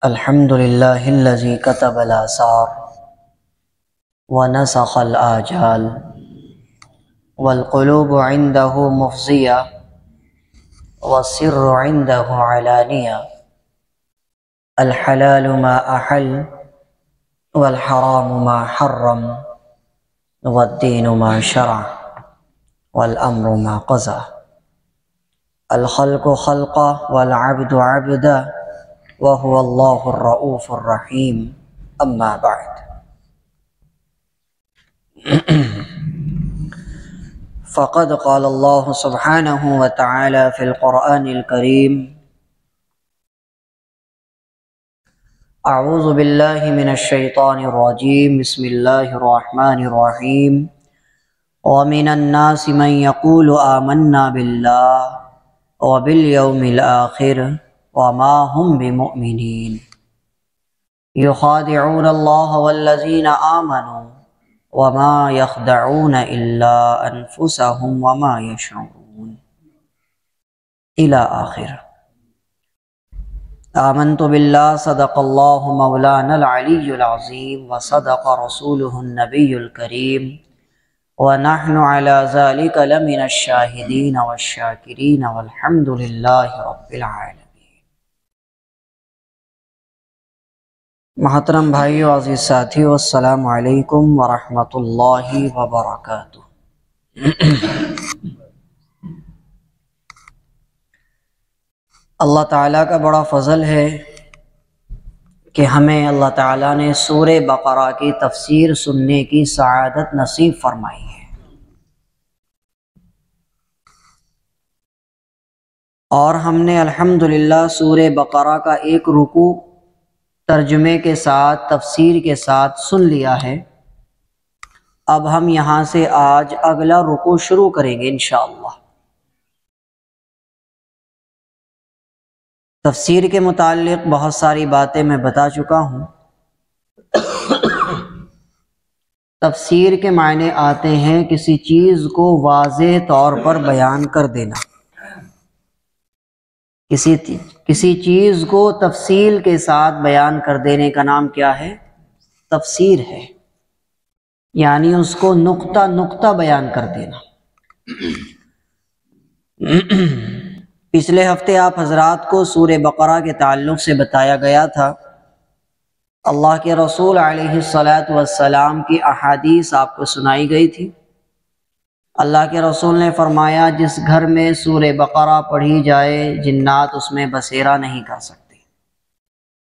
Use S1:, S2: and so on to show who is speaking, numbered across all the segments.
S1: الحمد لله الذي كتب الآثار ونسخ الآجال والقلوب عنده مفزية والسر عنده علانية الحلال ما أحل والحرام ما حرم والدين ما شرع والأمر ما قضى الخلق خلقه والعبد عبده وهو الله الرؤوف الرحيم أما بعد فقد قال الله سبحانه وتعالى في القرآن الكريم أعوذ بالله من الشيطان الرجيم بسم الله الرحمن الرحيم ومن الناس من يقول آمنا بالله وباليوم الآخر وما هم بمؤمنين يخادعون الله والذين آمنوا وما يخدعون إلا أنفسهم وما يشعرون إلى آخر. آمنت بالله صدق الله مولانا العلي العظيم وصدق رسوله النبي الكريم ونحن على ذلك لمن الشاهدين والشاكرين والحمد لله رب العالمين. محترم بھائیو، عزیز ساتھیو، السلام علیکم ورحمۃ اللہ وبرکاتہ۔ اللہ تعالیٰ کا بڑا فضل ہے کہ ہمیں اللہ تعالیٰ نے سورہ بقرہ کی تفسیر سننے کی سعادت نصیب فرمائی ہے، اور ہم نے الحمدللہ سورہ بقرہ کا ایک رکوع ترجمے کے ساتھ تفسیر کے ساتھ سن لیا ہے۔ اب ہم یہاں سے آج اگلا رکوع شروع کریں گے انشاءاللہ۔ تفسیر کے متعلق بہت ساری باتیں میں بتا چکا ہوں۔ تفسیر کے معنی آتے ہیں کسی چیز کو واضح طور پر بیان کر دینا، کسی چیز کو تفصیل کے ساتھ بیان کر دینے کا نام کیا ہے؟ تفسیر ہے، یعنی اس کو نقطہ نقطہ بیان کر دینا۔ پچھلے ہفتے آپ حضرات کو سورہ بقرہ کے تعلق سے بتایا گیا تھا، اللہ کے رسول علیہ الصلاۃ والسلام کی احادیث آپ کو سنائی گئی تھی۔ اللہ کے رسول نے فرمایا جس گھر میں سورہ بقرہ پڑھی جائے جنات اس میں بسیرا نہیں کر سکتے۔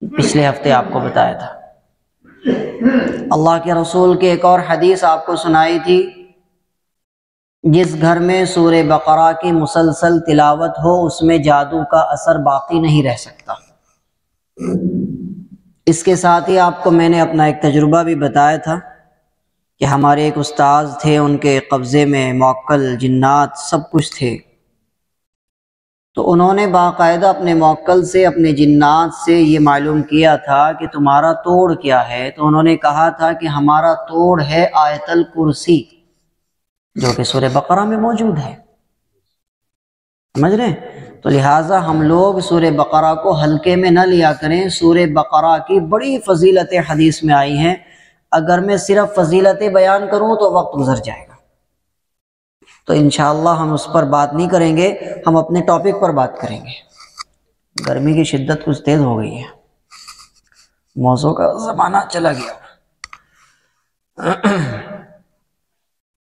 S1: پچھلے ہفتے آپ کو بتایا تھا۔ اللہ کے رسول کی ایک اور حدیث آپ کو سنائی تھی، جس گھر میں سورہ بقرہ کی مسلسل تلاوت ہو اس میں جادو کا اثر باقی نہیں رہ سکتا۔ اس کے ساتھ ہی آپ کو میں نے اپنا ایک تجربہ بھی بتایا تھا کہ ہمارے ایک استاذ تھے، ان کے قبضے میں موکل جنات سب کچھ تھے، تو انہوں نے باقاعدہ اپنے موکل سے اپنے جنات سے یہ معلوم کیا تھا کہ تمہارا توڑ کیا ہے، تو انہوں نے کہا تھا کہ ہمارا توڑ ہے آیت الکرسی، جو کہ سورہ بقرہ میں موجود ہے۔ سمجھ رہے ہیں؟ تو لہٰذا ہم لوگ سورہ بقرہ کو ہلکے میں نہ لیا کریں۔ سورہ بقرہ کی بڑی فضیلتیں حدیث میں آئی ہیں، اگر میں صرف فضیلتیں بیان کروں تو وقت گزر جائے گا، تو انشاءاللہ ہم اس پر بات نہیں کریں گے، ہم اپنے ٹاپک پر بات کریں گے۔ گرمی کی شدت کچھ تیز ہو گئی ہے، موزوں کا زمانہ چلا گیا۔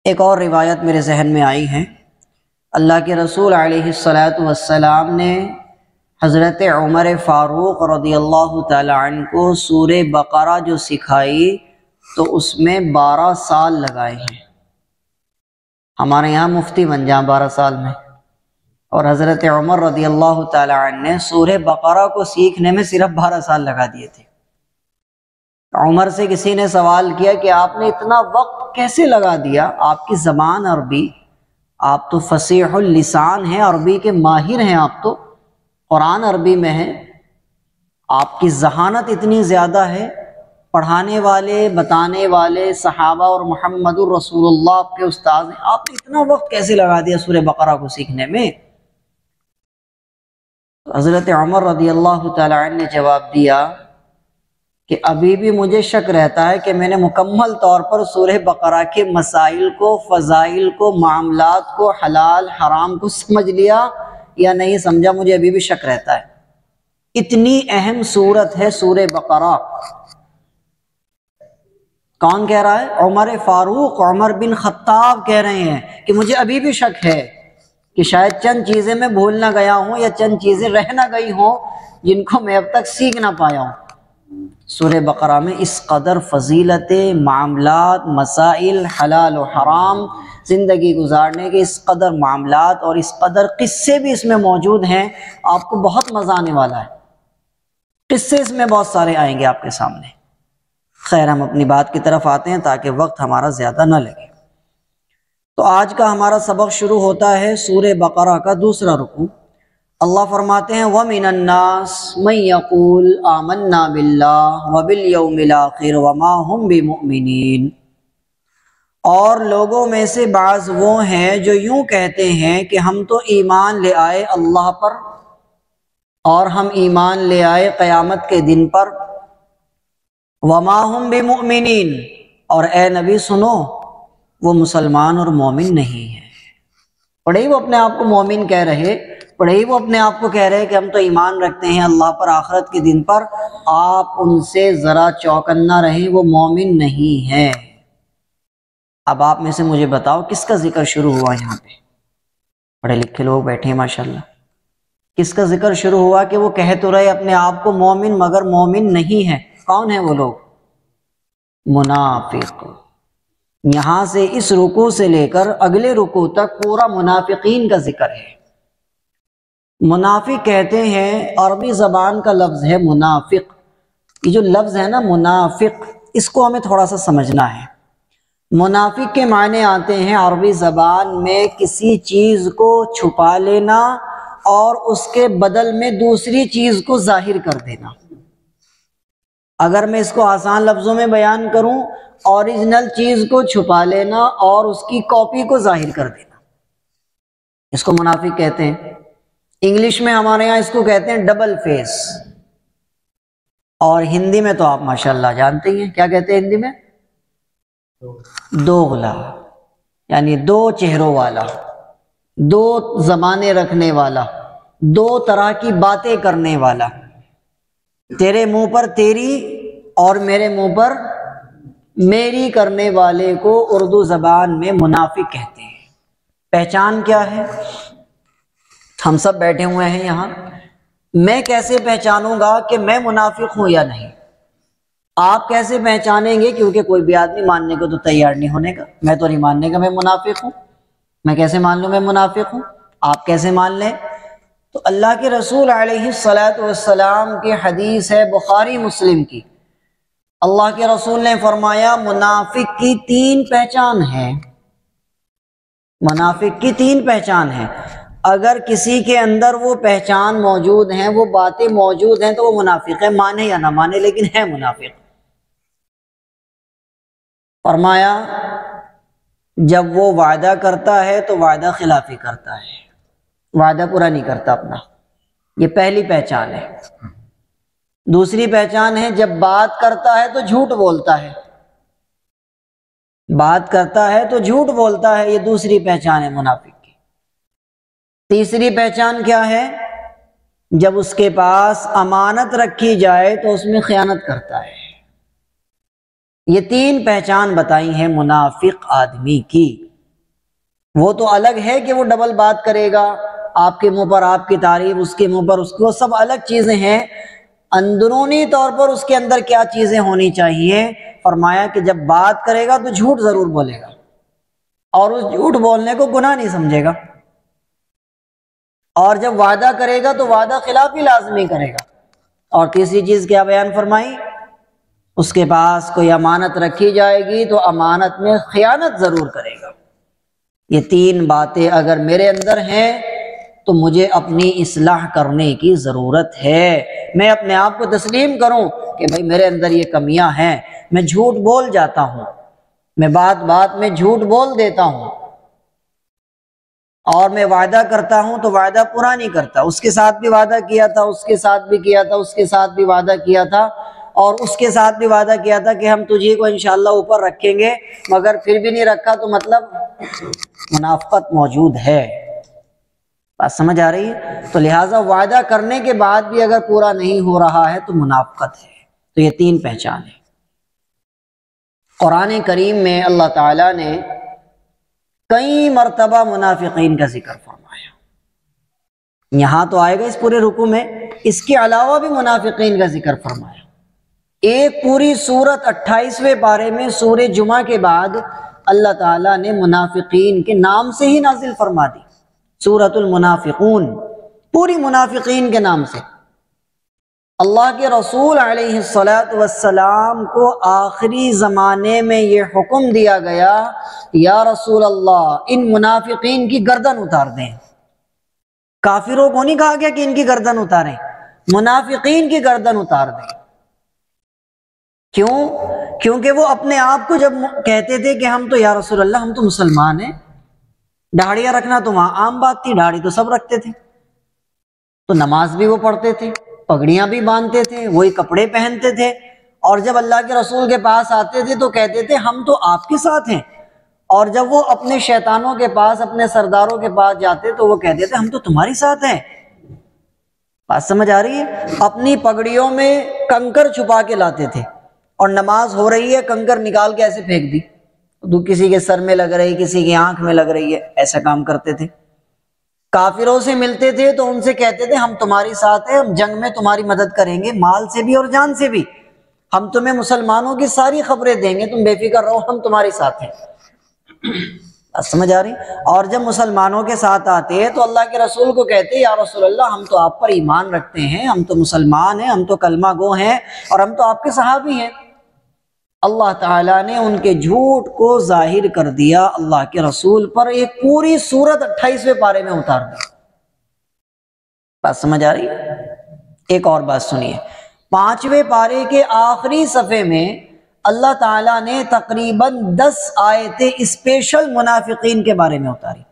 S1: ایک اور روایت میرے ذہن میں آئی ہے، اللہ کے رسول علیہ الصلاۃ والسلام نے حضرت عمر فاروق رضی اللہ تعالی عنہ کو سورہ بقرہ جو سکھائی تو اس میں 12 سال لگائے ہیں۔ ہمارے یہاں مفتی بن جائیں 12 سال میں، اور حضرت عمر رضی اللہ تعالی عنہ نے سورہ بقرہ کو سیکھنے میں صرف 12 سال لگا دیے تھے۔ عمر سے کسی نے سوال کیا کہ آپ نے اتنا وقت کیسے لگا دیا؟ آپ کی زبان عربی، آپ تو فصیح اللسان ہیں، عربی کے ماہر ہیں، آپ تو قرآن عربی میں ہے، آپ کی ذہانت اتنی زیادہ ہے، پڑھانے والے بتانے والے صحابہ اور محمد الرسول اللہ آپ کے استاد ہیں، آپ نے اتنا وقت کیسے لگا دیا سورہ بقرہ کو سیکھنے میں؟ حضرت عمر رضی اللہ تعالی عنہ نے جواب دیا کہ ابھی بھی مجھے شک رہتا ہے کہ میں نے مکمل طور پر سورہ بقرہ کے مسائل کو، فضائل کو، معاملات کو، حلال حرام کو سمجھ لیا یا نہیں سمجھا، مجھے ابھی بھی شک رہتا ہے۔ اتنی اہم سورت ہے سورہ بقرہ۔ کون کہہ رہا ہے؟ عمر فاروق، عمر بن خطاب کہہ رہے ہیں کہ مجھے ابھی بھی شک ہے کہ شاید چند چیزیں میں بھول نہ گیا ہوں یا چند چیزیں رہ نہ گئی ہوں جن کو میں اب تک سیکھ نہ پایا ہوں۔ سورہ بقرہ میں اس قدر فضیلت، معاملات، مسائل، حلال و حرام زندگی گزارنے کے اس قدر معاملات اور اس قدر قصے بھی اس میں موجود ہیں، آپ کو بہت مزہ آنے والا ہے۔ قصے اس میں بہت سارے آئیں گے آپ کے سامنے۔ خیر، ہم اپنی بات کی طرف آتے ہیں تاکہ وقت ہمارا زیادہ نہ لگے۔ تو آج کا ہمارا سبق شروع ہوتا ہے سورہ بقرہ کا دوسرا رکوع۔ اللہ فرماتے ہیں وَمِنَ النَّاسِ مَن يَقُولُ آمَنَّا بِاللَّهِ وَبِالْيَوْمِ الْآخِرِ وَمَا هُمْ بِمُؤْمِنِينَ، اور لوگوں میں سے بعض وہ ہیں جو یوں کہتے ہیں کہ ہم تو ایمان لے آئے اللہ پر اور ہم ایمان لے آئے قیامت کے دن پر، وَمَا هُمْ بِمُؤْمِنِينَ، اور اے نبی سنو وہ مسلمان اور مومن نہیں ہیں۔ پڑھے ہی وہ اپنے آپ کو مومن کہہ رہے، پڑھے ہی وہ اپنے آپ کو کہہ رہے کہ ہم تو ایمان رکھتے ہیں اللہ پر، آخرت کے دن پر، آپ ان سے ذرا چوکنا رہیں، وہ مومن نہیں ہیں۔ اب آپ میں سے مجھے بتاؤ کس کا ذکر شروع ہوا یہاں پہ؟ پڑھے لکھے لوگ بیٹھے ہیں ماشاءاللہ۔ کس کا ذکر شروع ہوا کہ وہ کہہ تو رہے اپنے آپ کو مومن مگر مومن نہیں ہے؟ کون ہیں وہ لوگ؟ منافق۔ یہاں سے اس رکوع سے لے کر اگلے رکوع تک پورا منافقین کا ذکر ہے۔ منافق کہتے ہیں، عربی زبان کا لفظ ہے منافق۔ یہ جو لفظ ہے نا منافق، اس کو ہمیں تھوڑا سا سمجھنا ہے۔ منافق کے معنی آتے ہیں عربی زبان میں کسی چیز کو چھپا لینا اور اس کے بدل میں دوسری چیز کو ظاہر کر دینا۔ اگر میں اس کو آسان لفظوں میں بیان کروں، اوریجنل چیز کو چھپا لینا اور اس کی کاپی کو ظاہر کر دینا، اس کو منافق کہتے ہیں۔ انگلش میں ہمارے ہاں اس کو کہتے ہیں ڈبل فیس، اور ہندی میں تو آپ ماشاءاللہ جانتے ہی ہیں کیا کہتے ہیں ہندی میں؟ دوغلا، یعنی دو چہروں والا، دو زبانیں رکھنے والا، دو طرح کی باتیں کرنے والا۔ تیرے منہ پر تیری اور میرے منہ پر میری کرنے والے کو اردو زبان میں منافق کہتے ہیں۔ پہچان کیا ہے؟ ہم سب بیٹھے ہوئے ہیں یہاں، میں کیسے پہچانوں گا کہ میں منافق ہوں یا نہیں؟ آپ کیسے پہچانیں گے؟ کیونکہ کوئی بھی آدمی ماننے کو تو تیار نہیں ہونے کا۔ میں تو نہیں ماننے کا میں منافق ہوں، میں کیسے مان لوں میں منافق ہوں؟ آپ کیسے مان لیں؟ تو اللہ کے رسول علیہ السلام کی حدیث ہے بخاری مسلم کی، اللہ کے رسول نے فرمایا منافق کی 3 پہچان ہے۔ منافق کی 3 پہچان ہے۔ اگر کسی کے اندر وہ پہچان موجود ہیں، وہ باتیں موجود ہیں، تو وہ منافق ہے، مانے یا نہ مانے لیکن ہے منافق۔ فرمایا جب وہ وعدہ کرتا ہے تو وعدہ خلافی کرتا ہے، وعدہ پورا نہیں کرتا اپنا، یہ پہلی پہچان ہے۔ دوسری پہچان ہے جب بات کرتا ہے تو جھوٹ بولتا ہے، بات کرتا ہے تو جھوٹ بولتا ہے، یہ دوسری پہچان ہے منافق کی۔ تیسری پہچان کیا ہے؟ جب اس کے پاس امانت رکھی جائے تو اس میں خیانت کرتا ہے۔ یہ 3 پہچان بتائی ہیں منافق آدمی کی۔ وہ تو الگ ہے کہ وہ ڈبل بات کرے گا، آپ کے منہ پر آپ کی تعریف، اس کے منہ پر اس کی، وہ سب الگ چیزیں ہیں۔ اندرونی طور پر اس کے اندر کیا چیزیں ہونی چاہیے؟ فرمایا کہ جب بات کرے گا تو جھوٹ ضرور بولے گا، اور اس جھوٹ بولنے کو گناہ نہیں سمجھے گا، اور جب وعدہ کرے گا تو وعدہ خلافی لازمی کرے گا۔ اور تیسری چیز کیا بیان فرمائی؟ اس کے پاس کوئی امانت رکھی جائے گی تو امانت میں خیانت ضرور کرے گا۔ یہ 3 باتیں اگر میرے اندر ہیں تو مجھے اپنی اصلاح کرنے کی ضرورت ہے۔ میں اپنے آپ کو تسلیم کروں کہ بھائی میرے اندر یہ کمیاں ہیں، میں جھوٹ بول جاتا ہوں، میں بات بات میں جھوٹ بول دیتا ہوں، اور میں وعدہ کرتا ہوں تو وعدہ پورا نہیں کرتا۔ اس کے ساتھ بھی وعدہ کیا تھا، اس کے ساتھ بھی کیا تھا، اس کے ساتھ بھی وعدہ کیا تھا، اور اس کے ساتھ بھی وعدہ کیا تھا کہ ہم تجھے کو انشاءاللہ اوپر رکھیں گے، مگر پھر بھی نہیں رکھا، تو مطلب منافقت موجود ہے۔ بات سمجھ آ رہی ہے؟ تو لہٰذا وعدہ کرنے کے بعد بھی اگر پورا نہیں ہو رہا ہے تو منافقت ہے۔ تو یہ 3 پہچان ہے۔ قرآن کریم میں اللہ تعالیٰ نے کئی مرتبہ منافقین کا ذکر فرمایا، یہاں تو آئے گا اس پورے رکوع میں، اس کے علاوہ بھی منافقین کا ذکر فرمایا۔ ایک پوری سورت 28ویں پارے میں سورہ جمعہ کے بعد اللہ تعالیٰ نے منافقین کے نام سے ہی نازل فرما دی، سورۃ المنافقون، پوری منافقین کے نام سے۔ اللہ کے رسول علیہ السلام کو آخری زمانے میں یہ حکم دیا گیا، یا رسول اللہ ان منافقین کی گردن اتار دیں۔ کافروں کو نہیں کہا گیا کہ ان کی گردن اتاریں، منافقین کی گردن اتار دیں۔ کیوں؟ کیونکہ وہ اپنے آپ کو جب کہتے تھے کہ ہم تو یا رسول اللہ ہم تو مسلمان ہیں، داڑھیاں رکھنا تو وہاں عام بات تھی، داڑھی تو سب رکھتے تھے، تو نماز بھی وہ پڑھتے تھے، پگڑیاں بھی باندھتے تھے، وہی کپڑے پہنتے تھے، اور جب اللہ کے رسول کے پاس آتے تھے تو کہتے تھے ہم تو آپ کے ساتھ ہیں، اور جب وہ اپنے شیطانوں کے پاس، اپنے سرداروں کے پاس جاتے تو وہ کہتے تھے ہم تو تمہاری ساتھ ہیں۔ بات سمجھ آ رہی ہے؟ اپنی پگڑیوں میں کنکر چھپا کے لاتے تھے، اور نماز ہو رہی ہے کنکر نکال کے ایسے پھینک دی، تو کسی کے سر میں لگ رہی، کسی کی آنکھ میں لگ رہی ہے، ایسا کام کرتے تھے۔ کافروں سے ملتے تھے تو ان سے کہتے تھے ہم تمہاری ساتھ ہیں، ہم جنگ میں تمہاری مدد کریں گے، مال سے بھی اور جان سے بھی، ہم تمہیں مسلمانوں کی ساری خبریں دیں گے، تم بے فکر رہو، ہم تمہاری ساتھ ہیں۔ سمجھ آ رہی؟ اور جب مسلمانوں کے ساتھ آتے ہیں تو اللہ کے رسول کو کہتے یا رسول اللہ ہم تو آپ پر ایمان رکھتے ہیں، ہم تو مسلمان ہیں، ہم تو کلمہ گو ہیں، اور ہم تو آپ کے صحابی ہیں۔ اللہ تعالیٰ نے ان کے جھوٹ کو ظاہر کر دیا، اللہ کے رسول پر ایک پوری سورت 28ویں پارے میں اتار دی۔ بات سمجھ آ رہی ہے؟ ایک اور بات سنیے، 5ویں پارے کے آخری صفحے میں اللہ تعالیٰ نے تقریباً 10 آیتیں اسپیشل منافقین کے بارے میں اتاری۔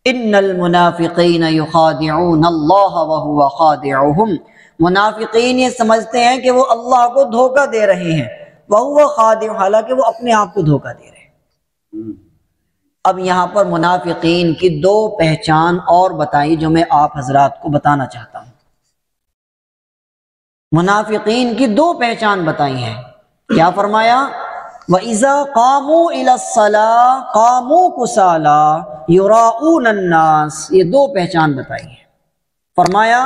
S1: ان المنافقین یخادعون اللہ وہو خادعہم، منافقین یہ سمجھتے ہیں کہ وہ اللہ کو دھوکہ دے رہے ہیں، وہو خادع، حالانکہ وہ اپنے آپ کو دھوکہ دے رہے ہیں۔ اب یہاں پر منافقین کی 2 پہچان اور بتائی جو میں آپ حضرات کو بتانا چاہتا ہوں۔ منافقین کی 2 پہچان بتائی ہیں۔ کیا فرمایا؟ وَإِذَا قَامُوا إِلَى الصَّلَاةِ قَامُوا كُسَالَىٰ يُرَاءُونَ النَّاسَ، یہ 2 پہچان بتائی ہیں۔ فرمایا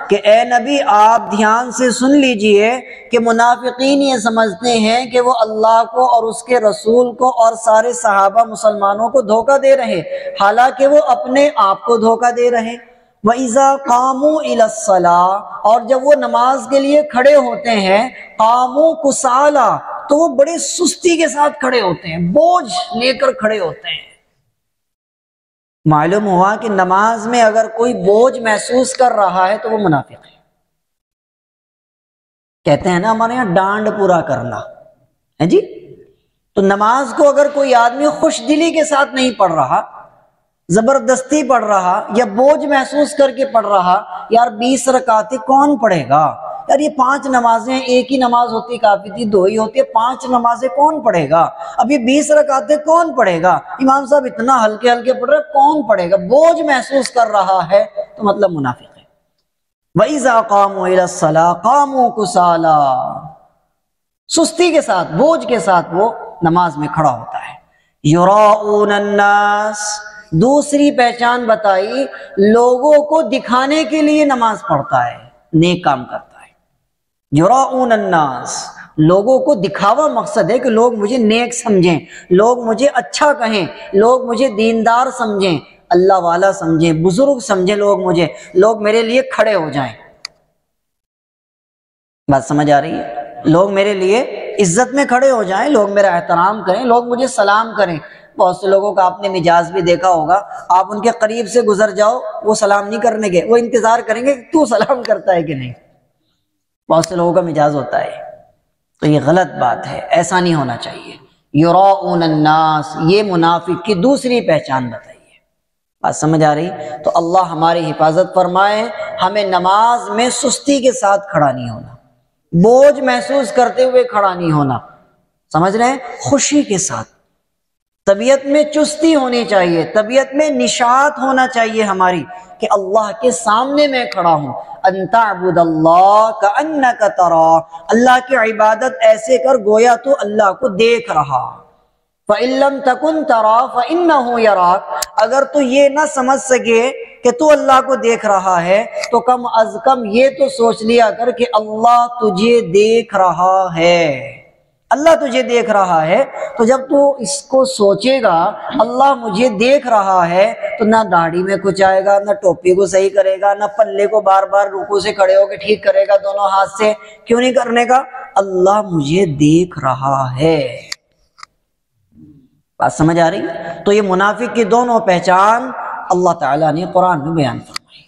S1: کہ اے نبی آپ دھیان سے سن لیجئے کہ منافقین یہ سمجھتے ہیں کہ وہ اللہ کو اور اس کے رسول کو اور سارے صحابہ مسلمانوں کو دھوکہ دے رہے، حالانکہ وہ اپنے آپ کو دھوکہ دے رہے۔ وَإِذَا قَامُوا إِلَى الصَّلَاةِ، اور جب وہ نماز کے لیے کھڑے ہوتے ہیں، قَامُوا كُسَالَىٰ، تو وہ بڑے سستی کے ساتھ کھڑے ہوتے ہیں، بوجھ لے کر کھڑے ہوتے ہیں۔ معلوم ہوا کہ نماز میں اگر کوئی بوجھ محسوس کر رہا ہے تو وہ منافق ہے۔ کہتے ہیں نا ہمارے یہاں ڈانڈ پورا کرنا ہے جی، تو نماز کو اگر کوئی آدمی خوش دلی کے ساتھ نہیں پڑھ رہا، زبردستی پڑھ رہا یا بوجھ محسوس کر کے پڑھ رہا، یار 20 رکعتیں کون پڑھے گا، یار یہ 5 نمازیں، ایک ہی نماز ہوتی کافی تھی، 2 ہی ہوتی ہے، 5 نمازیں کون پڑھے گا، اب یہ 20 رکعتیں کون پڑھے گا، امام صاحب اتنا ہلکے ہلکے پڑھ رہے کون پڑھے گا، بوجھ محسوس کر رہا ہے تو مطلب منافق ہے۔ وَإِذَا قَامُوا إِلَى الصَّلَاةِ قَامُوا كُسَالَىٰ، سستی کے ساتھ، بوجھ کے ساتھ وہ نماز میں کھڑا ہوتا ہے۔ يُرَاءُونَ النَّاسَ، دوسری پہچان بتائی، لوگوں کو دکھانے کے لیے نماز پڑھتا ہے، نیک کام کرتا ہے۔ یراؤون الناس، لوگوں کو دکھاوا مقصد ہے کہ لوگ مجھے نیک سمجھیں، لوگ مجھے اچھا کہیں، لوگ مجھے دیندار سمجھیں، اللہ والا سمجھیں، بزرگ سمجھیں، لوگ میرے لیے کھڑے ہو جائیں۔ بات سمجھ آ رہی ہے؟ لوگ میرے لیے عزت میں کھڑے ہو جائیں، لوگ میرا احترام کریں، لوگ مجھے سلام کریں۔ بہت سے لوگوں کا آپ نے مجاز بھی دیکھا ہوگا، آپ ان کے قریب سے گزر جاؤ وہ سلام نہیں کرنے گے، وہ انتظار کریں گے کہ تو سلام کرتا ہے کہ نہیں۔ بہت سے لوگوں کا مجاز ہوتا ہے، تو یہ غلط بات ہے، ایسا نہیں ہونا چاہیے۔ یراؤون الناس، یہ منافق کی دوسری پہچان بتائیے۔ بات سمجھ آ رہی؟ تو اللہ ہماری حفاظت فرمائے، ہمیں نماز میں سستی کے ساتھ کھڑا نہیں ہونا، بوجھ محسوس کرتے ہوئے کھڑا نہیں ہونا، سمجھ رہے ہیں، خوشی کے ساتھ، طبیعت میں چستی ہونی چاہیے، طبیعت میں نشاط ہونا چاہیے ہماری کہ اللہ کے سامنے میں کھڑا ہوں۔ ان تعبد اللہ کأنک تراہ، اللہ کی عبادت ایسے کر گویا تو اللہ کو دیکھ رہا۔ فإن لم تکن تراہ فإنہ یراک، اگر تو یہ نہ سمجھ سکے کہ تو اللہ کو دیکھ رہا ہے تو کم از کم یہ تو سوچ لیا کر کہ اللہ تجھے دیکھ رہا ہے، اللہ تجھے دیکھ رہا ہے۔ تو جب تو اس کو سوچے گا اللہ مجھے دیکھ رہا ہے تو نہ داڑھی میں کچھ آئے گا، نہ ٹوپی کو صحیح کرے گا، نہ پلے کو بار بار رکوع سے کھڑے ہو کے ٹھیک کرے گا دونوں ہاتھ سے، کیوں نہیں کرنے کا؟ اللہ مجھے دیکھ رہا ہے۔ بات سمجھ آ رہی ہے؟ تو یہ منافق کی دونوں پہچان اللہ تعالیٰ نے قرآن میں بیان فرمائی۔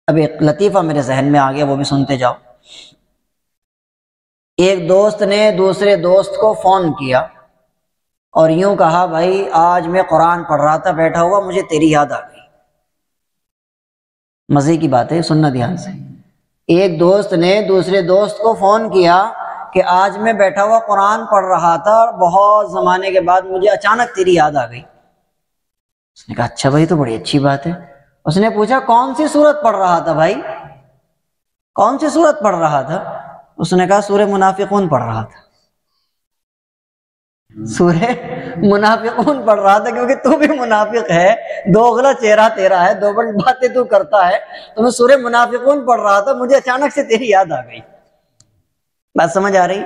S1: اب ایک لطیفہ میرے ذہن میں آ گیا، وہ بھی سنتے جاؤ۔ ایک دوست نے دوسرے دوست کو فون کیا اور یوں کہا، بھائی آج میں قرآن پڑھ رہا تھا بیٹھا ہوا، مجھے تیری یاد آ گئی۔ مزے کی بات ہے، سننا دھیان سے۔ ایک دوست نے دوسرے دوست کو فون کیا کہ آج میں بیٹھا ہوا قرآن پڑھ رہا تھا اور بہت زمانے کے بعد مجھے اچانک تیری یاد آ گئی۔ اس نے کہا اچھا بھائی، تو بڑی اچھی بات ہے۔ اس نے پوچھا کون سی سورت پڑھ رہا تھا بھائی، کون سی سورت پڑھ رہا تھا؟ اس نے کہا سورہ منافقون پڑھ رہا تھا۔ سورہ منافقون پڑھ رہا تھا کیونکہ تو بھی منافق ہے، دوغلا چہرہ تیرا ہے، دو بڑی باتیں تو کرتا ہے، تو میں سورہ منافقون پڑھ رہا تھا، مجھے اچانک سے تیری یاد آ گئی۔ بات سمجھ آ رہی؟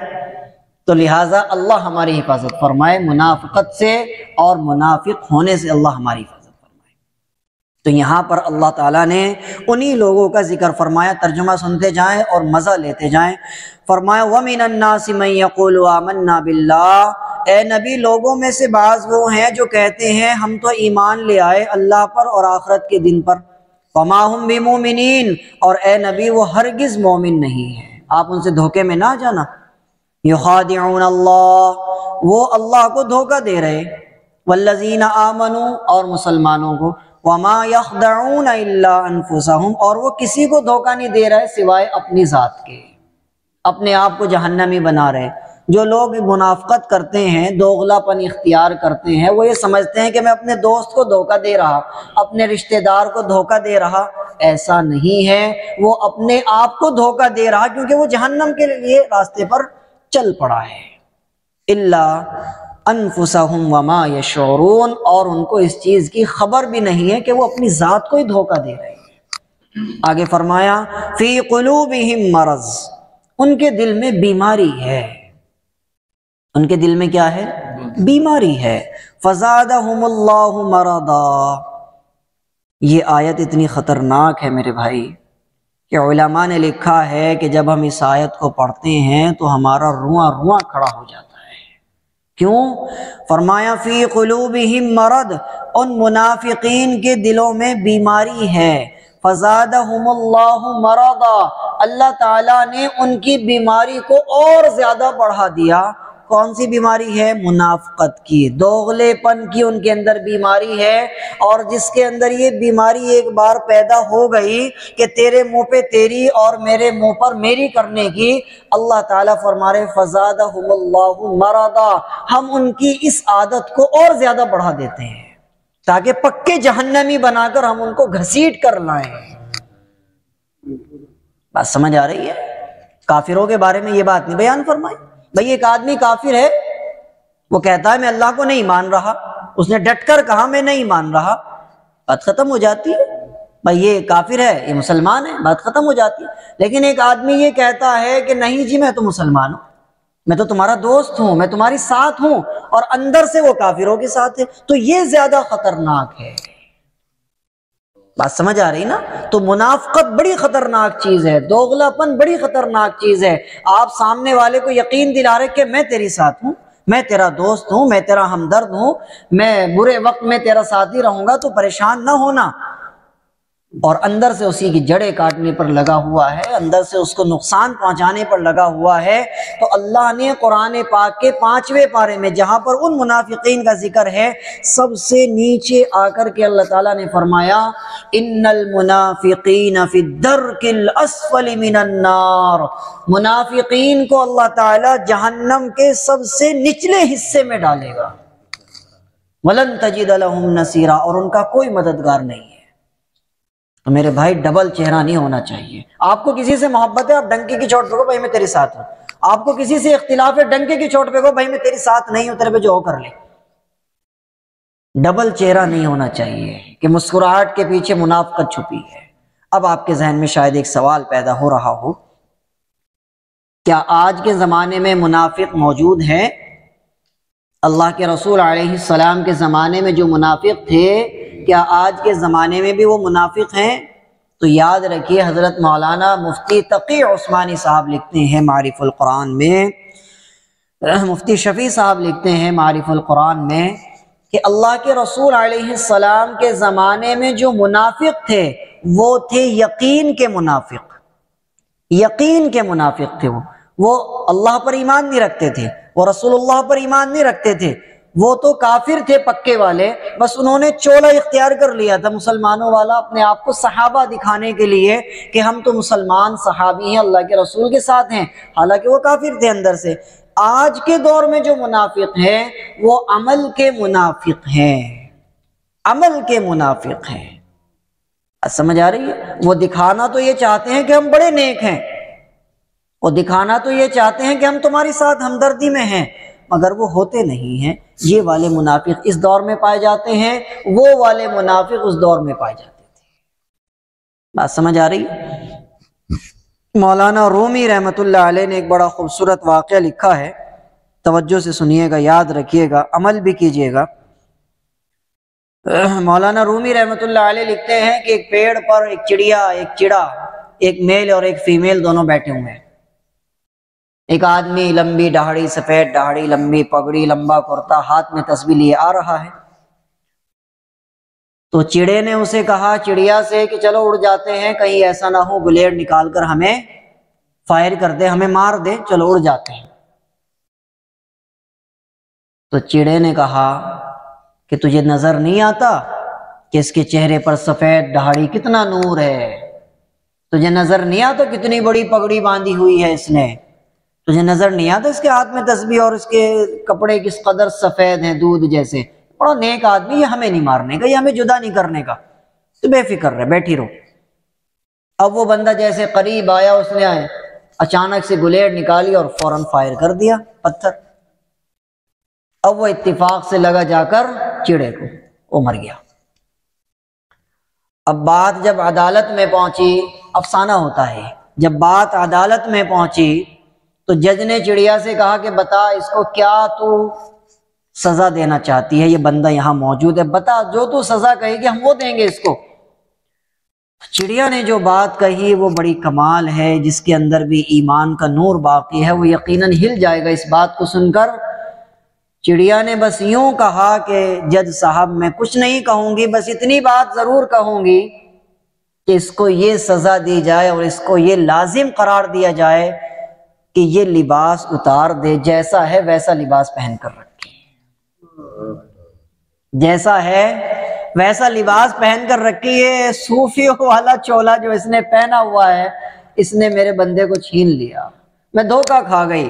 S1: تو لہٰذا اللہ ہماری حفاظت فرمائے منافقت سے اور منافق ہونے سے، اللہ ہماری حفاظت فرمائے۔ تو یہاں پر اللہ تعالیٰ نے انہی لوگوں کا ذکر فرمایا، ترجمہ سنتے جائیں اور مزہ لیتے جائیں۔ فرمایا وَمِنَ النَّاسِ مَن يَقُولُ آمَنَّا بِاللَّهِ، اے نبی لوگوں میں سے بعض وہ ہیں جو کہتے ہیں ہم تو ایمان لے آئے اللہ پر اور آخرت کے دن پر، وَمَا هُم بِمُؤْمِنِينَ، اور اے نبی وہ ہرگز مومن نہیں ہیں، آپ ان سے دھوکے میں نہ جانا۔ یخادعون اللہ، وہ اللہ کو دھوکہ دے رہے، والذین آمنوا، اور مسلمانوں کو، وما یخدعون الا انفسہم، اور وہ کسی کو دھوکہ نہیں دے رہے سوائے اپنی ذات کے، اپنے آپ کو جہنمی بنا رہے۔ جو لوگ منافقت کرتے ہیں، دوغلا پن اختیار کرتے ہیں، وہ یہ سمجھتے ہیں کہ میں اپنے دوست کو دھوکہ دے رہا، اپنے رشتہ دار کو دھوکہ دے رہا، ایسا نہیں ہے، وہ اپنے آپ کو دھوکہ دے رہا کیونکہ وہ جہنم کے لیے راستے پر چل پڑا ہے۔ الا انفسہم وما یشعرون، اور ان کو اس چیز کی خبر بھی نہیں ہے کہ وہ اپنی ذات کو ہی دھوکہ دے رہے ہیں۔ آگے فرمایا فی قلوبہم مرض، ان کے دل میں بیماری ہے، ان کے دل میں کیا ہے؟ بیماری ہے۔ فزادہم اللہ مرضا، یہ آیت اتنی خطرناک ہے میرے بھائی کہ علماء نے لکھا ہے کہ جب ہم اس آیت کو پڑھتے ہیں تو ہمارا رواں رواں کھڑا ہو جاتا ہے۔ کیوں؟ فرمایا فی قلوبہم مرض، ان منافقین کے دلوں میں بیماری ہے۔ فزادہم اللہ مرضا، اللہ تعالیٰ نے ان کی بیماری کو اور زیادہ بڑھا دیا۔ کون سی بیماری ہے؟ منافقت کی، دوغلے پن کی ان کے اندر بیماری ہے، اور جس کے اندر یہ بیماری ایک بار پیدا ہو گئی کہ تیرے منہ پہ تیری اور میرے منہ پر میری کرنے کی، اللہ تعالیٰ فرما رہے فزادہم اللہ مرضا، ہم ان کی اس عادت کو اور زیادہ بڑھا دیتے ہیں تاکہ پکے جہنمی بنا کر ہم ان کو گھسیٹ کر لائیں۔ بات سمجھ آ رہی ہے؟ کافروں کے بارے میں یہ بات نہیں بیان فرمائی۔ بھئی ایک آدمی کافر ہے، وہ کہتا ہے میں اللہ کو نہیں مان رہا، اس نے ڈٹ کر کہا میں نہیں مان رہا، بات ختم ہو جاتی ہے۔ بھئی یہ کافر ہے، یہ مسلمان ہے، بات ختم ہو جاتی ہے۔ لیکن ایک آدمی یہ کہتا ہے کہ نہیں جی میں تو مسلمان ہوں، میں تو تمہارا دوست ہوں، میں تمہاری ساتھ ہوں، اور اندر سے وہ کافروں کے ساتھ ہے، تو یہ زیادہ خطرناک ہے۔ بات سمجھ آ رہی نا؟ تو منافقت بڑی خطرناک چیز ہے، دوغلا پن بڑی خطرناک چیز ہے۔ آپ سامنے والے کو یقین دلا رہے کہ میں تیری ساتھ ہوں، میں تیرا دوست ہوں، میں تیرا ہمدرد ہوں، میں برے وقت میں تیرا ساتھی رہوں گا، تو پریشان نہ ہونا، اور اندر سے اسی کی جڑیں کاٹنے پر لگا ہوا ہے، اندر سے اس کو نقصان پہنچانے پر لگا ہوا ہے، تو اللہ نے قرآن پاک کے 5ویں پارے میں جہاں پر ان منافقین کا ذکر ہے، سب سے نیچے آ کر کے اللہ تعالیٰ نے فرمایا ان المنافقین فی الدرک الاسفل من النار، منافقین کو اللہ تعالیٰ جہنم کے سب سے نچلے حصے میں ڈالے گا، وَلَن تَجِدَ لَهُمْ نَصِيرًا، اور ان کا کوئی مددگار نہیں ہے۔ تو میرے بھائی ڈبل چہرہ نہیں ہونا چاہیے۔ آپ کو کسی سے محبت ہے، آپ ڈنکے کی چوٹ پہ کہو بھائی میں تیرے ساتھ ہوں، آپ کو کسی سے اختلاف ہے، ڈنکے کی چوٹ پہ کہو بھائی میں تیرے ساتھ نہیں ہوں، تیرے پہ جو ہو کر لے۔ ڈبل چہرہ نہیں ہونا چاہیے کہ مسکراہٹ کے پیچھے منافقت چھپی ہے۔ اب آپ کے ذہن میں شاید ایک سوال پیدا ہو رہا ہو، کیا آج کے زمانے میں منافق موجود ہیں؟ اللہ کے رسول علیہ السلام کے زمانے میں جو منافق تھے، کیا آج کے زمانے میں بھی وہ منافق ہیں؟ تو یاد رکھیے، حضرت مولانا مفتی تقی عثمانی صاحب لکھتے ہیں معارف القرآن میں، مفتی شفیع صاحب لکھتے ہیں معارف القرآن میں کہ اللہ کے رسول علیہ السلام کے زمانے میں جو منافق تھے وہ تھے یقین کے منافق، یقین کے منافق تھے۔ وہ اللہ پر ایمان نہیں رکھتے تھے، وہ رسول اللہ پر ایمان نہیں رکھتے تھے، وہ تو کافر تھے پکے والے، بس انہوں نے چولہ اختیار کر لیا تھا مسلمانوں والا، اپنے آپ کو صحابہ دکھانے کے لیے کہ ہم تو مسلمان صحابی ہیں، اللہ کے رسول کے ساتھ ہیں، حالانکہ وہ کافر تھے اندر سے۔ آج کے دور میں جو منافق ہیں وہ عمل کے منافق ہیں، عمل کے منافق ہیں۔ سمجھ آ رہی ہے؟ وہ دکھانا تو یہ چاہتے ہیں کہ ہم بڑے نیک ہیں، وہ دکھانا تو یہ چاہتے ہیں کہ ہم تمہاری ساتھ ہمدردی میں ہیں، مگر وہ ہوتے نہیں ہیں۔ یہ والے منافق اس دور میں پائے جاتے ہیں، وہ والے منافق اس دور میں پائے جاتے تھے۔ بات سمجھ آ رہی؟ مولانا رومی رحمۃ اللہ علیہ نے ایک بڑا خوبصورت واقعہ لکھا ہے، توجہ سے سنیے گا، یاد رکھیے گا، عمل بھی کیجیے گا۔ مولانا رومی رحمۃ اللہ علیہ لکھتے ہیں کہ ایک پیڑ پر ایک چڑیا، ایک چڑا، ایک میل اور ایک فیمیل دونوں بیٹھے ہوئے ہیں۔ ایک آدمی لمبی داڑھی، سفید داڑھی، لمبی پگڑی، لمبا کرتا، ہاتھ میں تسبیح لیے آ رہا ہے۔ تو چڑے نے اسے کہا، چڑیا سے، کہ چلو اڑ جاتے ہیں، کہیں ایسا نہ ہو بلیڈ نکال کر ہمیں فائر کر دے، ہمیں مار دے، چلو اڑ جاتے ہیں۔ تو چڑے نے کہا کہ تجھے نظر نہیں آتا کہ اس کے چہرے پر سفید داڑھی کتنا نور ہے؟ تجھے نظر نہیں آتا کتنی بڑی پگڑی باندھی ہوئی ہے اس نے؟ تجھے نظر نہیں آتا اس کے ہاتھ میں تسبیح اور اس کے کپڑے کس قدر سفید ہیں دودھ جیسے؟ بڑا نیک آدمی، یہ ہمیں نہیں مارنے کا، یہ ہمیں جدا نہیں کرنے کا، تو بے فکر رہے، بیٹھی رہو۔ اب وہ بندہ جیسے قریب آیا، اس نے اچانک سے گلیڈ نکالی اور فوراً فائر کر دیا پتھر۔ اب وہ اتفاق سے لگا جا کر چڑے کو، وہ مر گیا۔ اب بات جب عدالت میں پہنچی، افسانہ ہوتا ہے، جب بات عدالت میں پہنچی تو جج نے چڑیا سے کہا کہ بتا اس کو کیا تو سزا دینا چاہتی ہے، یہ بندہ یہاں موجود ہے، بتا جو تو سزا کہے گی ہم وہ دیں گے اس کو۔ چڑیا نے جو بات کہی وہ بڑی کمال ہے، جس کے اندر بھی ایمان کا نور باقی ہے وہ یقیناً ہل جائے گا اس بات کو سن کر۔ چڑیا نے بس یوں کہا کہ جج صاحب میں کچھ نہیں کہوں گی، بس اتنی بات ضرور کہوں گی کہ اس کو یہ سزا دی جائے اور اس کو یہ لازم قرار دیا جائے کہ یہ لباس اتار دے، جیسا ہے ویسا لباس پہن کر رکھے، جیسا ہے ویسا لباس پہن کر رکھی ہے۔ صوفیوں والا چولا جو اس نے پہنا ہوا ہے، اس نے میرے بندے کو چھین لیا، میں دھوکہ کھا گئی،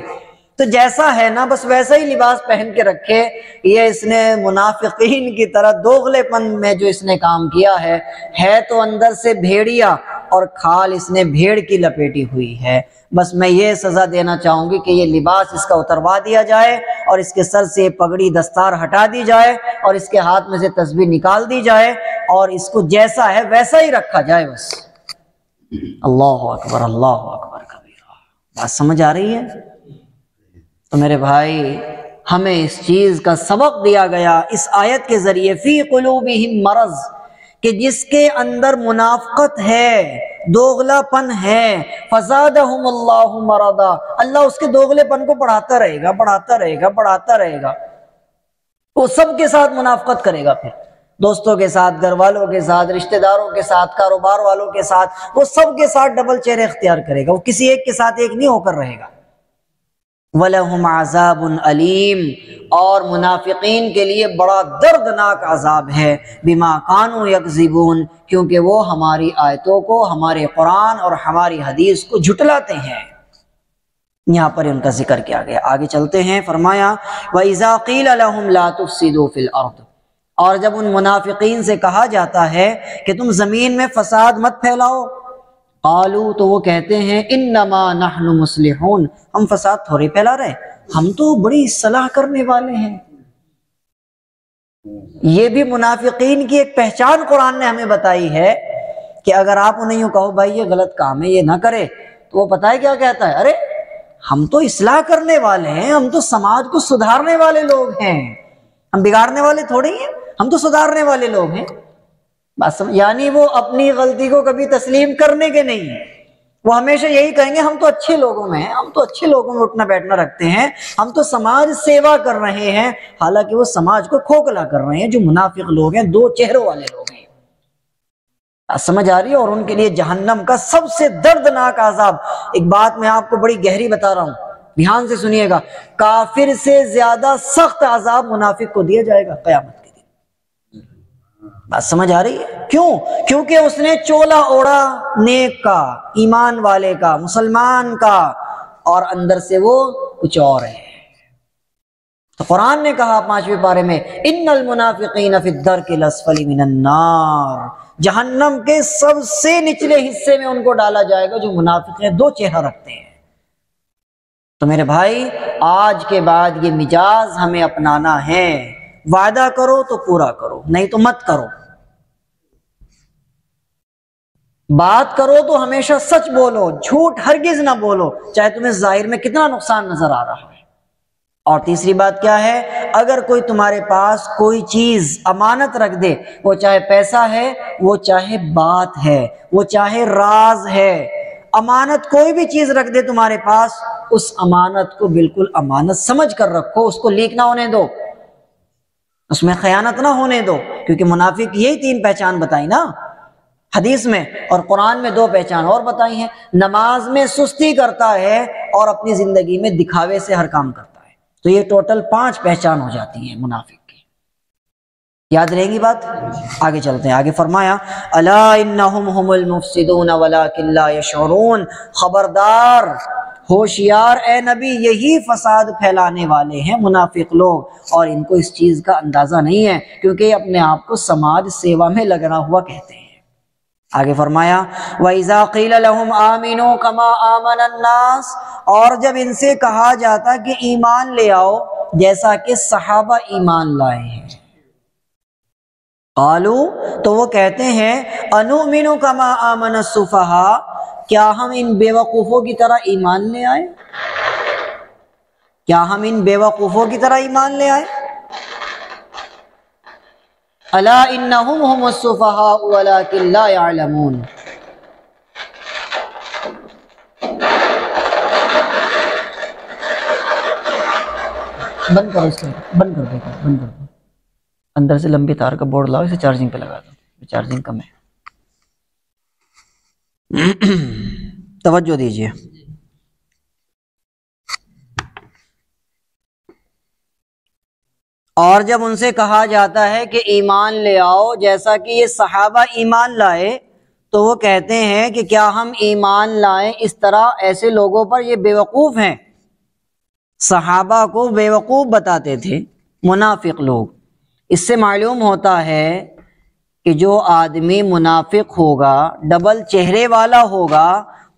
S1: تو جیسا ہے نا بس ویسا ہی لباس پہن کے رکھے۔ یہ اس نے منافقین کی طرح دوغلے پن میں جو اس نے کام کیا ہے تو اندر سے بھیڑیا اور کھال اس نے بھیڑ کی لپیٹی ہوئی ہے۔ بس میں یہ سزا دینا چاہوں گی کہ یہ لباس اس کا اتروا دیا جائے اور اس کے سر سے پگڑی دستار ہٹا دی جائے اور اس کے ہاتھ میں سے تسبیح نکال دی جائے اور اس کو جیسا ہے ویسا ہی رکھا جائے بس۔ اللہ اکبر، اللہ اکبر کبیرہ۔ بات سمجھ آ رہی ہے؟ تو میرے بھائی ہمیں اس چیز کا سبق دیا گیا اس آیت کے ذریعے، فی قلوبہم مرض، کہ جس کے اندر منافقت ہے، دوغلا پن ہے، فزادہم اللہ مرضا، اللہ اس کے دوغلے پن کو بڑھاتا رہے گا، بڑھاتا رہے گا، بڑھاتا رہے گا، وہ سب کے ساتھ منافقت کرے گا، پھر دوستوں کے ساتھ، گھر والوں کے ساتھ، رشتہ داروں کے ساتھ، کاروبار والوں کے ساتھ، وہ سب کے ساتھ ڈبل چہرے اختیار کرے گا، وہ کسی ایک کے ساتھ ایک نہیں ہو کر رہے گا۔ وَلَهُمْ عَذَابٌ أَلِيمٌ، اور منافقین کے لیے بڑا دردناک عذاب ہے، بِمَا كَانُوا يَكْذِبُونَ، کیونکہ وہ ہماری آیتوں کو، ہمارے قرآن اور ہماری حدیث کو جھٹلاتے ہیں۔ یہاں پر ان کا ذکر کیا گیا، آگے چلتے ہیں، فرمایا وَإِذَا قِيلَ لَهُمْ لَا تُفْسِدُوا فِي الْأَرْضِ، اور جب ان منافقین سے کہا جاتا ہے کہ تم زمین میں فساد مت پھیلاؤ، قالوا، تو وہ کہتے ہیں انما نحن مصلحون، ہم فساد تھوڑی پھیلا رہے، ہم تو بڑی اصلاح کرنے والے ہیں۔ یہ بھی منافقین کی ایک پہچان قرآن نے ہمیں بتائی ہے کہ اگر آپ انہیں یوں کہو بھائی یہ غلط کام ہے، یہ نہ کرے، تو وہ پتہ ہے کیا کہتا ہے، ارے ہم تو اصلاح کرنے والے ہیں، ہم تو سماج کو سدھارنے والے لوگ ہیں، ہم بگاڑنے والے تھوڑے ہیں، ہم تو سدھارنے والے لوگ ہیں۔ بس یعنی وہ اپنی غلطی کو کبھی تسلیم کرنے کے نہیں ہیں، وہ ہمیشہ یہی کہیں گے ہم تو اچھے لوگوں میں ہیں، ہم تو اچھے لوگوں میں اٹھنا بیٹھنا رکھتے ہیں، ہم تو سماج سیوا کر رہے ہیں، حالانکہ وہ سماج کو کھوکھلا کر رہے ہیں۔ جو منافق لوگ ہیں دو چہروں والے لوگ ہیں، سمجھ آ رہی ہے؟ اور ان کے لیے جہنم کا سب سے دردناک عذاب۔ ایک بات میں آپ کو بڑی گہری بتا رہا ہوں، دھیان سے سنیے گا، کافر سے زیادہ سخت عذاب منافق کو دیا جائے گا قیامت کے دن۔ بات سمجھ آ رہی ہے؟ کیوں؟ کیونکہ اس نے چولا اوڑا نیک کا، ایمان والے کا، مسلمان کا، اور اندر سے وہ کچھ اور ہے۔ تو قرآن نے کہا 5ویں پارے میں ان المنافقین فی الدرک الاسفل من النار، جہنم کے سب سے نچلے حصے میں ان کو ڈالا جائے گا جو منافق ہیں، دو چہرہ رکھتے ہیں۔ تو میرے بھائی آج کے بعد یہ مجاز ہمیں اپنانا ہے، وعدہ کرو تو پورا کرو، نہیں تو مت کرو، بات کرو تو ہمیشہ سچ بولو، جھوٹ ہرگز نہ بولو، چاہے تمہیں ظاہر میں کتنا نقصان نظر آ رہا ہے۔ اور تیسری بات کیا ہے، اگر کوئی تمہارے پاس کوئی چیز امانت رکھ دے، وہ چاہے پیسہ ہے، وہ چاہے بات ہے، وہ چاہے راز ہے، امانت کوئی بھی چیز رکھ دے تمہارے پاس، اس امانت کو بالکل امانت سمجھ کر رکھو، اس کو لیک نہ ہونے دو، اس میں خیانت نہ ہونے دو، کیونکہ منافق یہی 3 پہچان بتائی نا حدیث میں، اور قرآن میں 2 پہچان اور بتائی ہیں۔ نماز میں سستی کرتا ہے اور اپنی زندگی میں دکھاوے سے ہر کام کرتا ہے، تو یہ ٹوٹل 5 پہچان ہو جاتی ہیں منافق کی۔ یاد رہے گی بات؟ آگے چلتے ہیں، آگے فرمایا الا انہم هم المفسدون ولکن لا یشعرون، خبردار، ہوشیار اے نبی، یہی فساد پھیلانے والے ہیں منافق لوگ، اور ان کو اس چیز کا اندازہ نہیں ہے، کیونکہ یہ اپنے آپ کو سماج سیوا میں لگنا ہوا کہتے ہیں۔ آگے فرمایا وَإِذَا قِيلَ لَهُمْ آمِنُوا كَمَا آمَنَ النَّاسِ، اور جب ان سے کہا جاتا کہ ایمان لے آؤ جیسا کہ صحابہ ایمان لائے ہیں، قالوا، تو وہ کہتے ہیں أَنُؤْمِنُ كَمَا آمَنَ السُّفَهَاءُ، کیا ہم ان بے وقوفوں کی طرح ایمان لے آئے؟ کیا ہم ان بے وقوفوں کی طرح ایمان لے آئے؟ الا انہم هم السفہاء ولکن لا يعلمون، بند کرو اس کو، بند کر دو، بند کر دو، اندر سے لمبی تار کا بورڈ لاؤ، اسے چارجنگ پہ لگا دو، چارجنگ کم ہے۔ توجہ دیجیے، اور جب ان سے کہا جاتا ہے کہ ایمان لے آؤ جیسا کہ یہ صحابہ ایمان لائے، تو وہ کہتے ہیں کہ کیا ہم ایمان لائیں اس طرح؟ ایسے لوگوں پر یہ بے وقوف ہیں، صحابہ کو بے وقوف بتاتے تھے منافق لوگ۔ اس سے معلوم ہوتا ہے کہ جو آدمی منافق ہوگا، ڈبل چہرے والا ہوگا،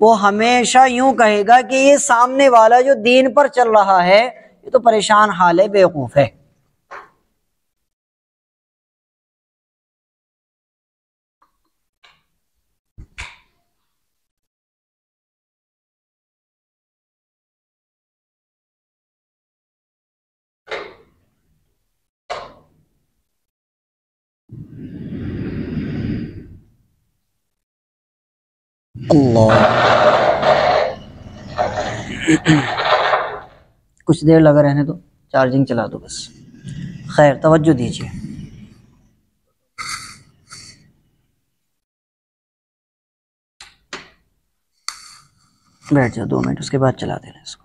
S1: وہ ہمیشہ یوں کہے گا کہ یہ سامنے والا جو دین پر چل رہا ہے یہ تو پریشان حال ہے، بے وقوف ہے۔ اللہ، کچھ دیر لگا رہنے دو، چارجنگ چلا دو بس۔ خیر توجہ دیجیے، بیٹھ جاؤ 2 منٹ، اس کے بعد چلا دینا اس کو۔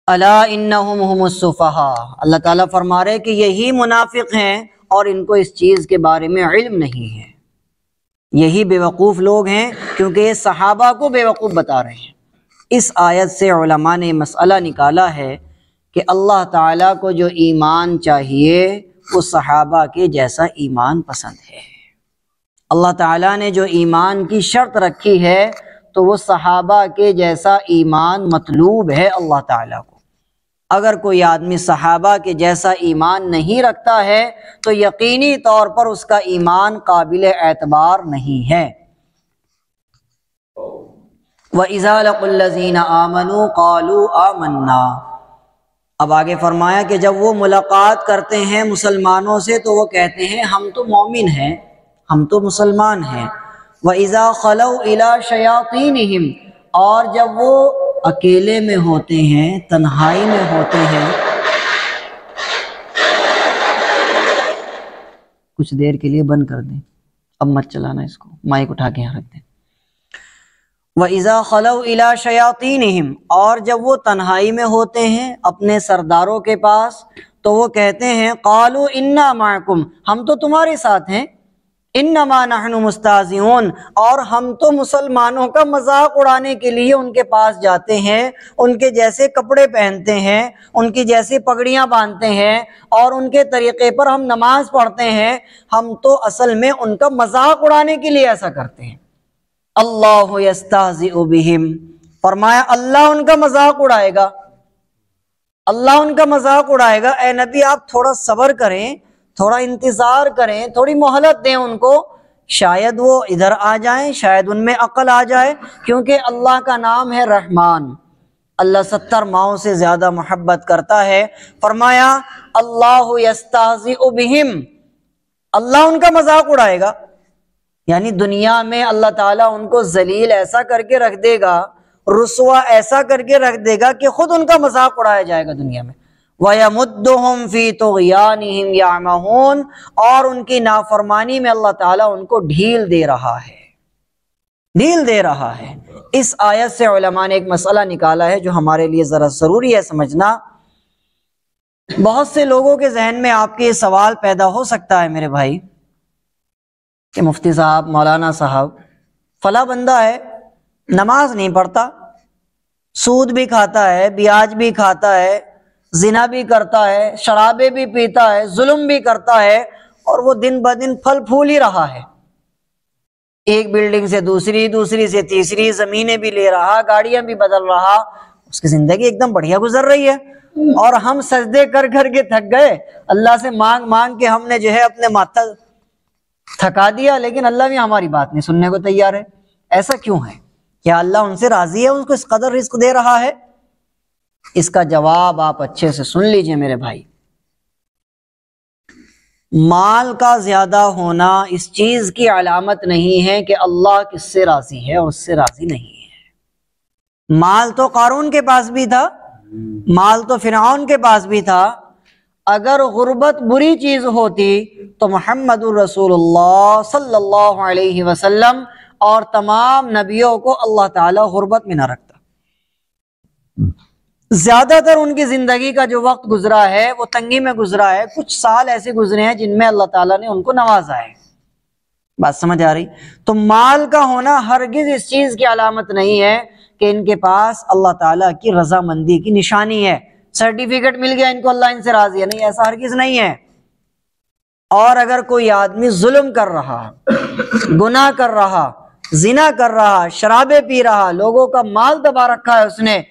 S1: الا انہم هم السفہاء، اللہ تعالیٰ فرما رہے کہ یہی منافق ہیں اور ان کو اس چیز کے بارے میں علم نہیں ہے، یہی بے وقوف لوگ ہیں، کیونکہ یہ صحابہ کو بے وقوف بتا رہے ہیں۔ اس آیت سے علماء نے مسئلہ نکالا ہے کہ اللہ تعالیٰ کو جو ایمان چاہیے وہ صحابہ کے جیسا ایمان پسند ہے۔ اللہ تعالیٰ نے جو ایمان کی شرط رکھی ہے تو وہ صحابہ کے جیسا ایمان مطلوب ہے اللہ تعالیٰ کو۔ اگر کوئی آدمی صحابہ کے جیسا ایمان نہیں رکھتا ہے تو یقینی طور پر اس کا ایمان قابل اعتبار نہیں ہے۔ وَإِذَا لَقُوا الَّذِينَ آمَنُوا قَالُوا آمَنَّا، اب آگے فرمایا کہ جب وہ ملاقات کرتے ہیں مسلمانوں سے تو وہ کہتے ہیں ہم تو مومن ہیں، ہم تو مسلمان ہیں۔ وَإِذَا خَلَوْا إِلَىٰ شَيَاطِينِهِمْ، اور جب وہ اکیلے میں ہوتے ہیں، تنہائی میں ہوتے ہیں، کچھ دیر کے لیے بند کر دیں، اب مت چلانا اس کو، مائک اٹھا کے یہاں رکھ دیں۔ وَإِذَا خَلَوْا إِلَىٰ شَيَاطِينِهِمْ، اور جب وہ تنہائی میں ہوتے ہیں اپنے سرداروں کے پاس تو وہ کہتے ہیں قَالُوا إِنَّا مَعَكُمْ، ہم تو تمہارے ساتھ ہیں، انما نحن مستہزئون، اور ہم تو مسلمانوں کا مذاق اڑانے کے لیے ان کے پاس جاتے ہیں، ان کے جیسے کپڑے پہنتے ہیں، ان کی جیسی پگڑیاں باندھتے ہیں اور ان کے طریقے پر ہم نماز پڑھتے ہیں، ہم تو اصل میں ان کا مذاق اڑانے کے لیے ایسا کرتے ہیں۔ اللہ یستہزئ بہم، فرمایا اللہ ان کا مذاق اڑائے گا، اللہ ان کا مذاق اڑائے گا۔ اے نبی آپ تھوڑا صبر کریں، تھوڑا انتظار کریں، تھوڑی مہلت دیں ان کو، شاید وہ ادھر آ جائیں، شاید ان میں عقل آ جائے، کیونکہ اللہ کا نام ہے رحمان، اللہ 70 ماؤں سے زیادہ محبت کرتا ہے۔ فرمایا اللہ یستہزئ بہم، اللہ ان کا مذاق اڑائے گا، یعنی دنیا میں اللہ تعالیٰ ان کو ذلیل ایسا کر کے رکھ دے گا، رسوا ایسا کر کے رکھ دے گا کہ خود ان کا مذاق اڑایا جائے گا دنیا میں۔ وَيَمُدُّهُمْ فِي طُغْيَانِهِمْ يَعْمَهُونَ، اور ان کی نافرمانی میں اللہ تعالیٰ ان کو ڈھیل دے رہا ہے، ڈھیل دے رہا ہے۔ اس آیت سے علماء نے ایک مسئلہ نکالا ہے جو ہمارے لیے ذرا ضروری ہے سمجھنا۔ بہت سے لوگوں کے ذہن میں آپ کے یہ سوال پیدا ہو سکتا ہے میرے بھائی کہ مفتی صاحب، مولانا صاحب، فلاں بندہ ہے، نماز نہیں پڑھتا، سود بھی کھاتا ہے، بیاج بھی کھاتا ہے، زنا بھی کرتا ہے، شرابیں بھی پیتا ہے، ظلم بھی کرتا ہے، اور وہ دن بدن پھل پھول ہی رہا ہے، ایک بلڈنگ سے دوسری، دوسری سے تیسری، زمینیں بھی لے رہا، گاڑیاں بھی بدل رہا، اس کی زندگی ایک دم بڑھیا گزر رہی ہے، اور ہم سجدے کر کر کے تھک گئے، اللہ سے مانگ مانگ کے ہم نے جو ہے اپنے ماتھا تھکا دیا، لیکن اللہ بھی ہماری بات نہیں سننے کو تیار ہے۔ ایسا کیوں ہے؟ کیا اللہ ان سے راضی ہے، اس کو اس قدر رزق دے رہا ہے؟ اس کا جواب آپ اچھے سے سن لیجئے میرے بھائی۔ مال کا زیادہ ہونا اس چیز کی علامت نہیں ہے کہ اللہ کس سے راضی ہے اور اس سے راضی نہیں ہے۔ مال تو قارون کے پاس بھی تھا، مال تو فرعون کے پاس بھی تھا، اگر غربت بری چیز ہوتی تو محمد الرسول اللہ صلی اللہ علیہ وسلم اور تمام نبیوں کو اللہ تعالی غربت میں نہ رکھتا۔ زیادہ تر ان کی زندگی کا جو وقت گزرا ہے وہ تنگی میں گزرا ہے، کچھ سال ایسے گزرے ہیں جن میں اللہ تعالیٰ نے ان کو نوازا ہے۔ بات سمجھ آ رہی؟ تو مال کا ہونا ہرگز اس چیز کی علامت نہیں ہے کہ ان کے پاس اللہ تعالیٰ کی رضامندی کی نشانی ہے، سرٹیفکیٹ مل گیا ان کو اللہ ان سے راضی ہے، نہیں، ایسا ہرگز نہیں ہے۔ اور اگر کوئی آدمی ظلم کر رہا، گناہ کر رہا، زنا کر رہا، شرابیں پی رہا، لوگوں کا مال دبا رکھا ہے اس نے،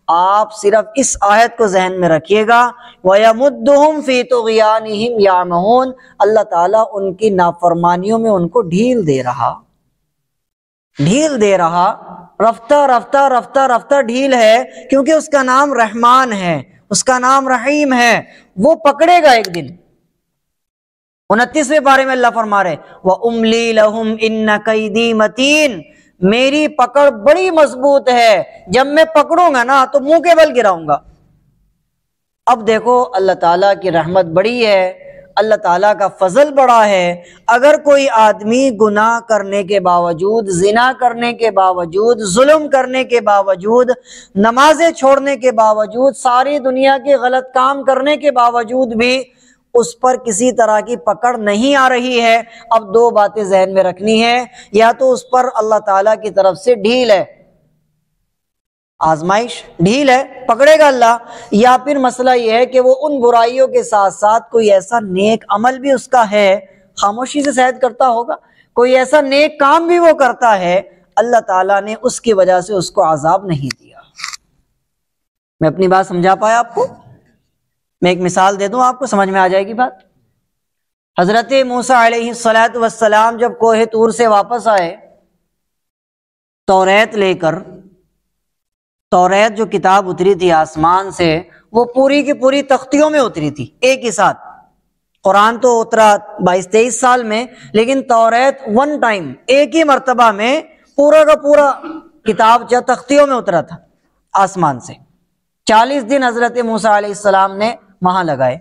S1: آپ صرف اس آیت کو ذہن میں رکھیے گا، وَيَمُدُّهُمْ فِي طُغْيَانِهِمْ يَعْمَهُونَ، اللہ تعالیٰ ان کی نافرمانیوں میں ان کو ڈھیل دے رہا، ڈھیل دے رہا، رفتہ رفتہ رفتہ رفتہ ڈھیل ہے، کیونکہ اس کا نام رحمان ہے، اس کا نام رحیم ہے، وہ پکڑے گا ایک دن۔ 29ویں پارے میں اللہ فرما رہے وَأُمْلِي لَهُمْ إِنَّ كَيْدِي مَتِينٌ، میری پکڑ بڑی مضبوط ہے، جب میں پکڑوں گا نا تو منہ کے بل گراؤں گا۔ اب دیکھو اللہ تعالیٰ کی رحمت بڑی ہے، اللہ تعالیٰ کا فضل بڑا ہے۔ اگر کوئی آدمی گناہ کرنے کے باوجود، زنا کرنے کے باوجود، ظلم کرنے کے باوجود، نمازیں چھوڑنے کے باوجود، ساری دنیا کے غلط کام کرنے کے باوجود بھی اس پر کسی طرح کی پکڑ نہیں آ رہی ہے، اب دو باتیں ذہن میں رکھنی ہے، یا تو اس پر اللہ تعالیٰ کی طرف سے ڈھیل ہے، آزمائش ڈھیل ہے، پکڑے گا اللہ، یا پھر مسئلہ یہ ہے کہ وہ ان برائیوں کے ساتھ ساتھ کوئی ایسا نیک عمل بھی اس کا ہے، خاموشی سے سید کرتا ہوگا، کوئی ایسا نیک کام بھی وہ کرتا ہے، اللہ تعالیٰ نے اس کی وجہ سے اس کو عذاب نہیں دیا۔ میں اپنی بات سمجھا پایا آپ کو؟ میں ایک مثال دے دوں، آپ کو سمجھ میں آ جائے گی بات۔ حضرت موسیٰ علیہ السلام جب کوہ طور سے واپس آئے توریت لے کر، توریت جو کتاب اتری تھی آسمان سے، وہ پوری کی پوری تختیوں میں اتری تھی ایک ہی ساتھ۔ قرآن تو اترا 22-23 سال میں، لیکن توریت ون ٹائم، ایک ہی مرتبہ میں پورا کا پورا کتاب جو تختیوں میں اترا تھا آسمان سے۔ 40 دن حضرت موسیٰ علیہ السلام نے وہاں لگائے۔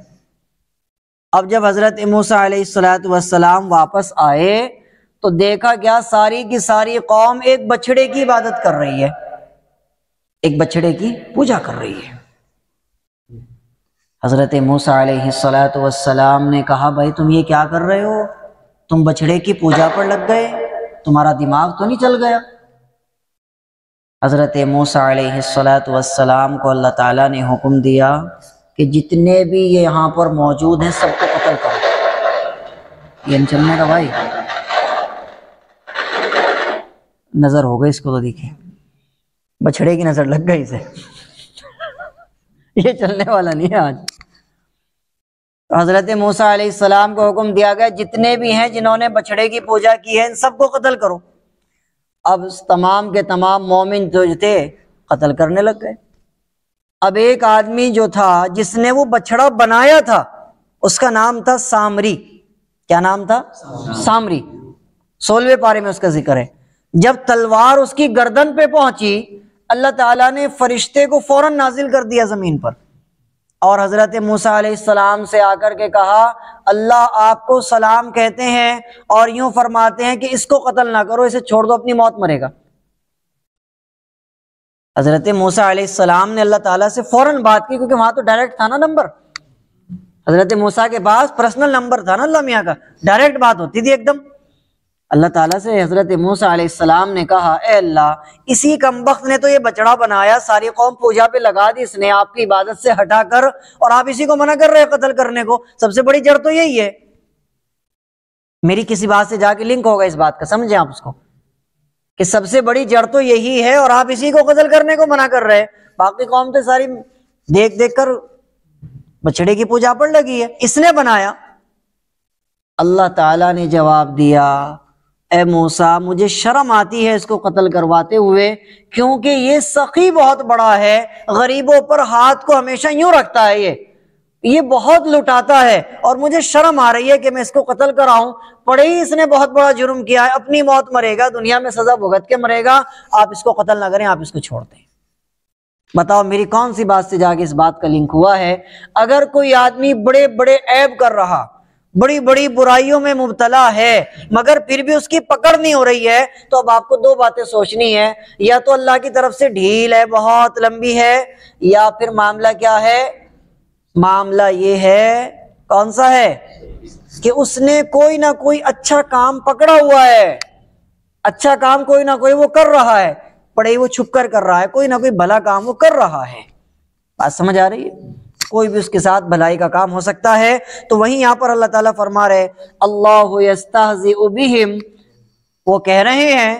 S1: اب جب حضرت موسیٰ علیہ السلام واپس آئے تو دیکھا کیا، ساری کی ساری قوم ایک بچھڑے کی عبادت کر رہی ہے، ایک بچھڑے کی پوجا کر رہی ہے۔ حضرت موسیٰ علیہ السلام نے کہا، بھائی تم یہ کیا کر رہے ہو؟ تم بچھڑے کی پوجا پر لگ گئے، تمہارا دماغ تو نہیں چل گیا؟ حضرت موسیٰ علیہ السلام کو اللہ تعالیٰ نے حکم دیا کہ جتنے بھی یہ یہاں پر موجود ہیں سب کو قتل کرو۔ یہ چلنے کا بھائی نظر ہو گئی اس کو، تو دیکھیں بچھڑے کی نظر لگ گئی اسے، یہ چلنے والا نہیں ہے آج۔ تو حضرت موسیٰ علیہ السلام کو حکم دیا گیا جتنے بھی ہیں جنہوں نے بچھڑے کی پوجا کی ہے ان سب کو قتل کرو۔ اب تمام کے تمام مومن جو تھے قتل کرنے لگ گئے۔ اب ایک آدمی جو تھا جس نے وہ بچھڑا بنایا تھا، اس کا نام تھا سامری۔ کیا نام تھا؟ سامری۔ 16ویں پارے میں اس کا ذکر ہے۔ جب تلوار اس کی گردن پہ پہنچی، اللہ تعالیٰ نے فرشتے کو فوراً نازل کر دیا زمین پر، اور حضرت موسیٰ علیہ السلام سے آ کر کے کہا، اللہ آپ کو سلام کہتے ہیں اور یوں فرماتے ہیں کہ اس کو قتل نہ کرو، اسے چھوڑ دو، اپنی موت مرے گا۔ حضرت موسیٰ علیہ السلام نے اللہ تعالیٰ سے فوراً بات کی، کیونکہ وہاں تو ڈائریکٹ تھا نا نمبر، حضرت موسیٰ کے پاس پرسنل نمبر تھا نا اللہ میاں کا، ڈائریکٹ بات ہوتی تھی ایک دم۔ اللہ تعالیٰ سے حضرت موسیٰ علیہ السلام نے کہا، اے اللہ، اسی کمبخت نے تو یہ بچڑا بنایا، ساری قوم پوجا پہ لگا دی، اس نے آپ کی عبادت سے ہٹا کر، اور آپ اسی کو منع کر رہے قتل کرنے کو۔ سب سے بڑی جڑ تو یہی ہے۔ میری کسی بات سے جا کے لنک ہوگا اس بات کا، سمجھیں آپ اس کو، کہ سب سے بڑی جڑ تو یہی ہے اور آپ اسی کو قتل کرنے کو منع کر رہے۔ باقی قوم تو ساری دیکھ دیکھ کر بچڑے کی پوجا پر لگی ہے، اس نے بنایا۔ اللہ تعالیٰ نے جواب دیا، اے موسیٰ مجھے شرم آتی ہے اس کو قتل کرواتے ہوئے، کیونکہ یہ سخی بہت بڑا ہے، غریبوں پر ہاتھ کو ہمیشہ یوں رکھتا ہے، یہ بہت لٹاتا ہے، اور مجھے شرم آ رہی ہے کہ میں اس کو قتل کراؤں۔ پڑے ہی اس نے بہت بڑا جرم کیا ہے، اپنی موت مرے گا، دنیا میں سزا بھگت کے مرے گا، آپ اس کو قتل نہ کریں، آپ اس کو چھوڑ دیں۔ بتاؤ میری کون سی بات سے جا کے اس بات کا لنک ہوا ہے؟ اگر کوئی آدمی بڑے بڑے عیب کر رہا، بڑی بڑی برائیوں میں مبتلا ہے، مگر پھر بھی اس کی پکڑ نہیں ہو رہی ہے، تو اب آپ کو دو باتیں سوچنی ہے، یا تو اللہ کی طرف سے ڈھیل ہے، بہت لمبی ہے، یا پھر معاملہ کیا ہے؟ معاملہ یہ ہے، کون سا ہے؟ کہ اس نے کوئی نہ کوئی اچھا کام پکڑا ہوا ہے، اچھا کام کوئی نہ کوئی وہ کر رہا ہے، پڑے وہ چھپ کر رہا ہے، کوئی نہ کوئی بھلا کام وہ کر رہا ہے۔ بات سمجھ آ رہی ہے؟ کوئی بھی اس کے ساتھ بھلائی کا کام ہو سکتا ہے۔ تو وہیں یہاں پر اللہ تعالیٰ فرما رہے، اللہ یستہزئ بہم، وہ کہہ رہے ہیں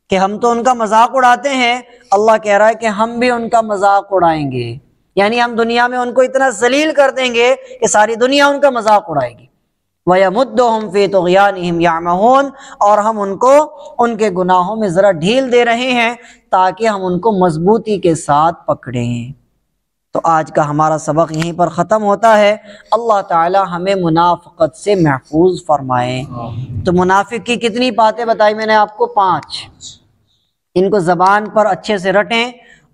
S1: کہ ہم تو ان کا مذاق اڑاتے ہیں، اللہ کہہ رہا ہے کہ ہم بھی ان کا مذاق اڑائیں گے، یعنی ہم دنیا میں ان کو اتنا ذلیل کر دیں گے کہ ساری دنیا ان کا مذاق اڑائے گی۔ وَيَمُدُّهُمْ فِي طُغْيَانِهِمْ يَعْمَهُونَ، اور ہم ان کو ان کے گناہوں میں ذرا ڈھیل دے رہے ہیں تاکہ ہم ان کو مضبوطی کے ساتھ پکڑیں۔ تو آج کا ہمارا سبق یہیں پر ختم ہوتا ہے۔ اللہ تعالی ہمیں منافقت سے محفوظ فرمائے۔ تو منافق کی کتنی باتیں بتائی میں نے آپ کو؟ 5۔ ان کو زبان پر اچھے سے رٹیں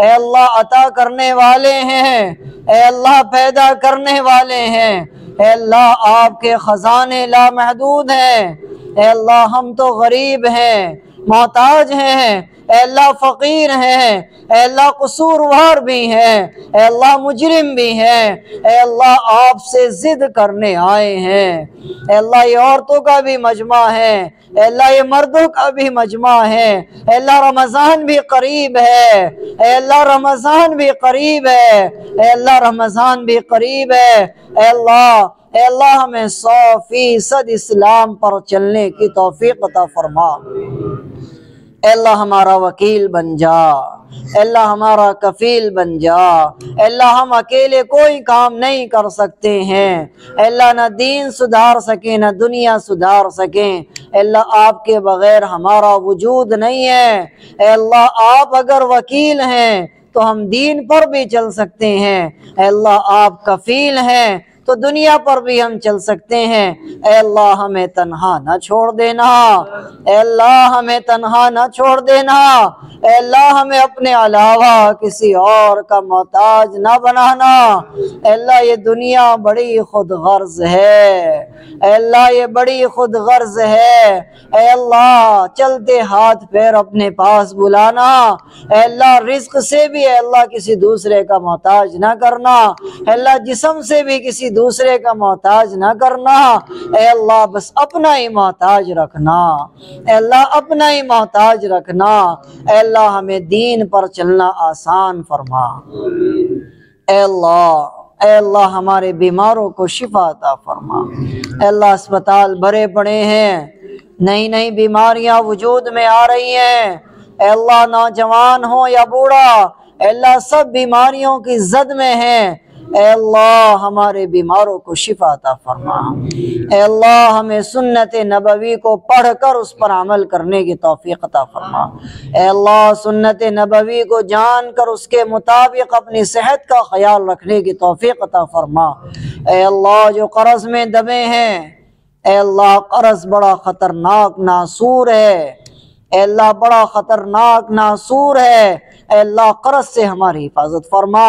S1: اے اللہ عطا کرنے والے ہیں، اے اللہ پیدا کرنے والے ہیں، اے اللہ آپ کے خزانے لامحدود ہیں، اے اللہ ہم تو غریب ہیں، محتاج ہیں، اے اللہ فقیر ہیں، اے اللہ قصوروار بھی ہیں، اے اللہ مجرم بھی ہیں، اے اللہ آپ سے ضد کرنے آئے ہیں۔ اے اللہ یہ عورتوں کا بھی مجمع ہے، اے اللہ یہ مردوں کا بھی مجمع ہے، اے اللہ رمضان بھی قریب ہے، اے اللہ رمضان بھی قریب ہے، اے اللہ رمضان بھی قریب ہے، اے اللہ ہمیں 100% اسلام پر چلنے کی توفیق عطا فرما۔ اے اللہ ہمارا وکیل بن جا، اے اللہ ہمارا کفیل بن جا، اے اللہ ہم اکیلے کوئی کام نہیں کر سکتے ہیں، اے اللہ نہ دین سدھار سکیں نہ دنیا سدھار سکیں، اے اللہ آپ کے بغیر ہمارا وجود نہیں ہے، اے اللہ آپ اگر وکیل ہیں تو ہم دین پر بھی چل سکتے ہیں، اے اللہ آپ کفیل ہیں تو دنیا پر بھی ہم چل سکتے ہیں، اے اللہ ہمیں تنہا نہ چھوڑ دینا، اے اللہ ہمیں تنہا نہ چھوڑ دینا، اے اللہ ہمیں اپنے علاوہ کسی اور کا محتاج نہ بنانا، اے اللہ یہ دنیا بڑی خود غرض ہے، اے اللہ یہ بڑی خود غرض ہے، اے اللہ چلتے ہاتھ پیر اپنے پاس بلانا، اے اللہ رزق سے بھی اے اللہ کسی دوسرے کا محتاج نہ کرنا، اے اللہ جسم سے بھی کسی دوسرے کا محتاج نہ کرنا، اے اللہ بس اپنا ہی محتاج رکھنا، اے اللہ اپنا ہی محتاج رکھنا، اے اللہ ہمیں دین پر چلنا آسان فرما، اے اللہ ہمارے بیماروں کو شفا عطا فرما، اے اللہ اسپتال بھرے پڑے ہیں، نئی نئی بیماریاں وجود میں آ رہی ہیں، اے اللہ نوجوان ہو یا بوڑھا، اے اللہ سب بیماریوں کی زد میں ہیں، اے اللہ ہمارے بیماروں کو شفا عطا فرما، اے اللہ ہمیں سنت نبوی کو پڑھ کر اس پر عمل کرنے کی توفیق عطا فرما، اے اللہ سنت نبوی کو جان کر اس کے مطابق اپنی صحت کا خیال رکھنے کی توفیق عطا فرما، اے اللہ جو قرض میں دبے ہیں، اے اللہ قرض بڑا خطرناک ناسور ہے، اے اللہ بڑا خطرناک ناسور ہے، اے اللہ قرض سے ہماری حفاظت فرما،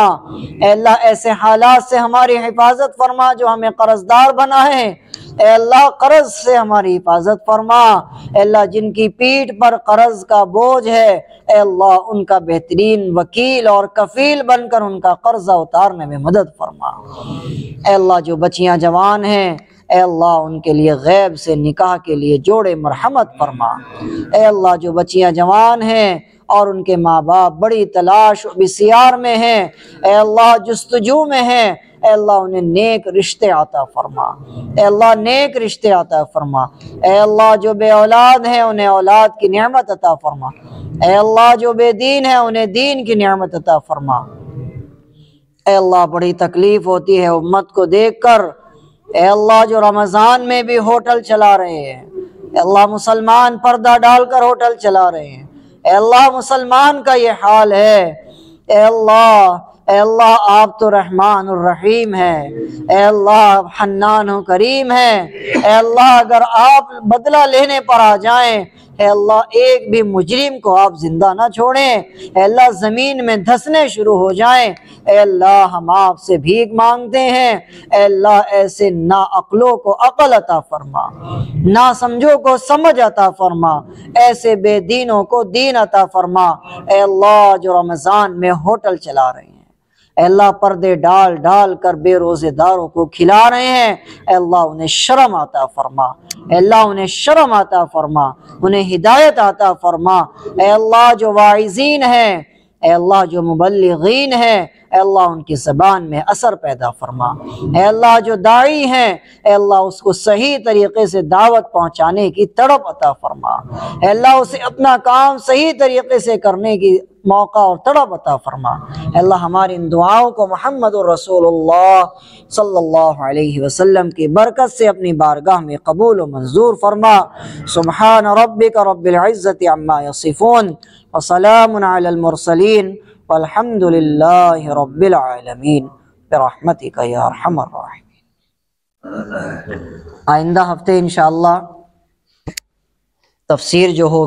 S1: اے اللہ ایسے حالات سے ہماری حفاظت فرما جو ہمیں قرض دار بنائے، اے اللہ قرض سے ہماری حفاظت فرما، اے اللہ جن کی پیٹھ پر قرض کا بوجھ ہے، اے اللہ ان کا بہترین وکیل اور کفیل بن کر ان کا قرضہ اتارنے میں مدد فرما، اے اللہ جو بچیاں جوان ہیں اے اللہ ان کے لیے غیب سے نکاح کے لیے جوڑے مرحمت فرما، اے اللہ جو بچیاں جوان ہیں اور ان کے ماں باپ بڑی تلاش و بسیار میں ہیں، اے اللہ جستجو میں ہیں، اے اللہ انہیں نیک رشتے عطا فرما، اے اللہ نیک رشتے عطا فرما، اے اللہ جو بے اولاد ہیں انہیں اولاد کی نعمت عطا فرما، اے اللہ جو بے دین ہیں انہیں دین کی نعمت عطا فرما، اے اللہ بڑی تکلیف ہوتی ہے امت کو دیکھ کر، اے اللہ جو رمضان میں بھی ہوٹل چلا رہے ہیں، اے اللہ مسلمان پردہ ڈال کر ہوٹل چلا رہے ہیں، اے اللہ مسلمان کا یہ حال ہے، اے اللہ آپ تو رحمان الرحیم ہے، اے اللہ حنان و کریم ہے، اے اللہ اگر آپ بدلہ لینے پر آ جائیں، اے اللہ ایک بھی مجرم کو آپ زندہ نہ چھوڑیں، اے اللہ زمین میں دھسنے شروع ہو جائیں، اے اللہ ہم آپ سے بھیک مانگتے ہیں، اے اللہ ایسے نا عقلوں کو عقل عطا فرما، نا سمجھوں کو سمجھ عطا فرما، ایسے بے دینوں کو دین عطا فرما، اے اللہ جو رمضان میں ہوٹل چلا رہے ہیں، اے اللہ پردے ڈال ڈال کر بے روزے داروں کو کھلا رہے ہیں، اے اللہ انہیں شرم عطا فرما، اے اللہ انہیں شرم عطا فرما، انہیں ہدایت عطا فرما، اے اللہ جو واعظین ہیں، اے اللہ جو مبلغین ہیں، اے اللہ ان کی زبان میں اثر پیدا فرما، اے اللہ جو داعی ہیں، اے اللہ اس کو صحیح طریقے سے دعوت پہنچانے کی تڑپ عطا فرما، اے اللہ اسے اپنا کام صحیح طریقے سے کرنے کی موقع اور تڑپ عطا فرما، اے اللہ ہماری ان دعاؤں کو محمد رسول اللہ صلی اللہ علیہ وسلم کی برکت سے اپنی بارگاہ میں قبول و منظور فرما۔ سبحان ربک رب العزت عما یصفون وسلام علی المرسلین والحمد للہ رب العالمین برحمتک یا ارحم الراحمین۔ آئندہ ہفتے انشاءاللہ تفسیر جو ہو